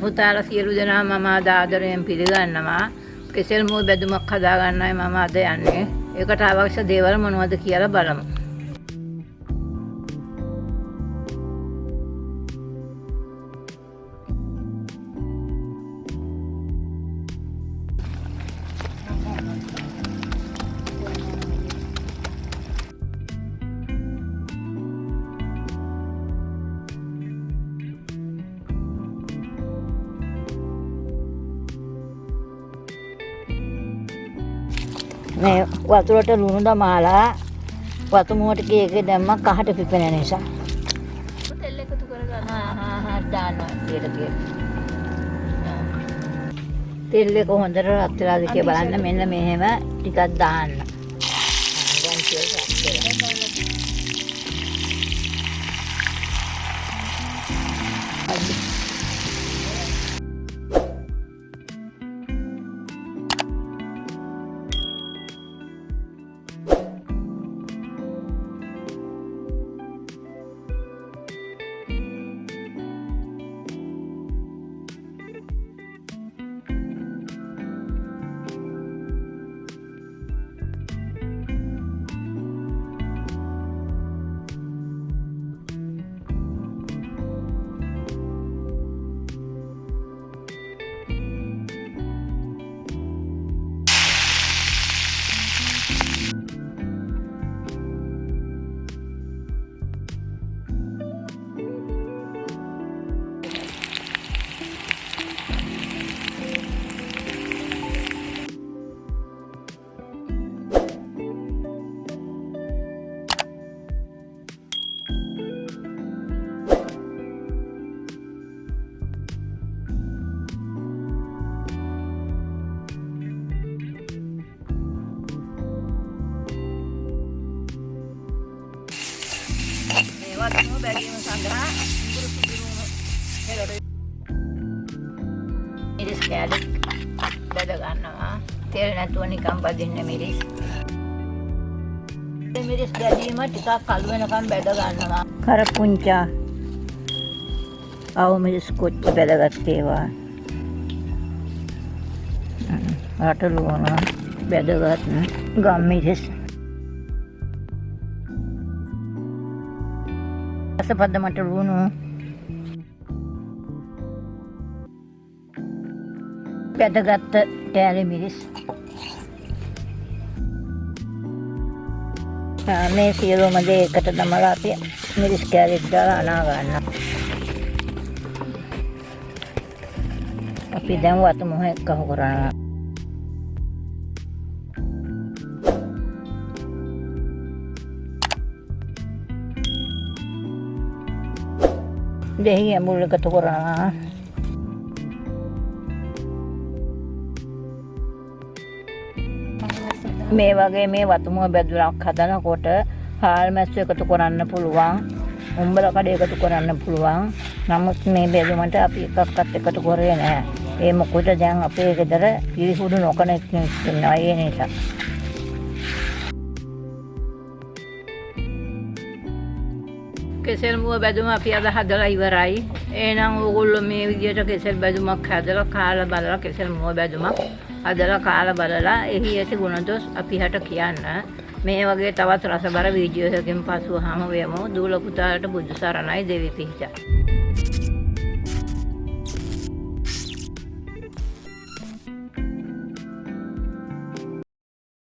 පුතාලා සියලු දෙනා මම අද ආදරයෙන් පිළිගන්නවා. කෙසෙල් මුව බැදුමක් හදා ගන්නයි මම අද යන්නේ. ඒකට අවශ්‍ය දේවල් මොනවද කියලා බලමු. මේ වතුරට ලුණු දමාලා වතුමුවට කීකේ දැම්ම කහට පිපෙන නිසා තෙල් එකතු කරගන්න දානවා ඊට තෙල් එක හොඳට රත් වෙලාද කියලා බලන්න මෙන්න මෙහෙම ටිකක් දාන්න. දැන් වතුම බැගීම සඳහා ඉඟුරු පිළිරුණු හෙලට මිරිස් කෑලි බෙද ගන්නවා. තෙල් නැතුව නිකන් බදින්න මිරිස්. මිරිස් බැදීම ටිකක් කළු වෙනකන් බෙද ගන්නවා. කරපුංචා ආව මිරිස් කොච්චි බෙදගත් ඒවා. අටලුවන බෙදගත් ගම් මිරිස්. පදමට ලුණු බෙදගත් තෑලි මිරිස් මේ සියලුම දේ එකට දමලා අපි මිරිස් කෑලිත් දාලා අනා ගන්නවා. අපි දැන් වතුමුව එක්ක කරනවා. දෙහි ඇඹුල් එකතු කරනවා. මේ වගේ මේ වතුමුව බැදුමක් හදනකොට හාල් මැස්සු එකතු කරන්න පුළුවන්. උඹල කඩ එකතු කරන්න පුළුවන්. නමුත් මේ බැදුමට අපි එකක්වත් එකතු කරේ නැහැ. ඒ මොකද දැන් අපේ ගෙදර පිරිසුදු නොකන ඉන්නවා. ඒ නිසා කෙසෙල් මුව බැදුම අපි අද හදලා ඉවරයි. එහෙනම් ඕගොල්ලෝ මේ විදිහට කෙසෙල් බැදුමක් හදලා කාලා බලලා කෙසෙල් මුව බැදුමක් හදලා කාලා බලලා එහි ඇති ගුණදොස් අපි හට කියන්න. මේ වගේ තවත් රසබර වීඩියෝ එකකින් පසුව හමු වෙමු. දූල පුතාලට බුදු සරණයි දෙවි පිහිටා.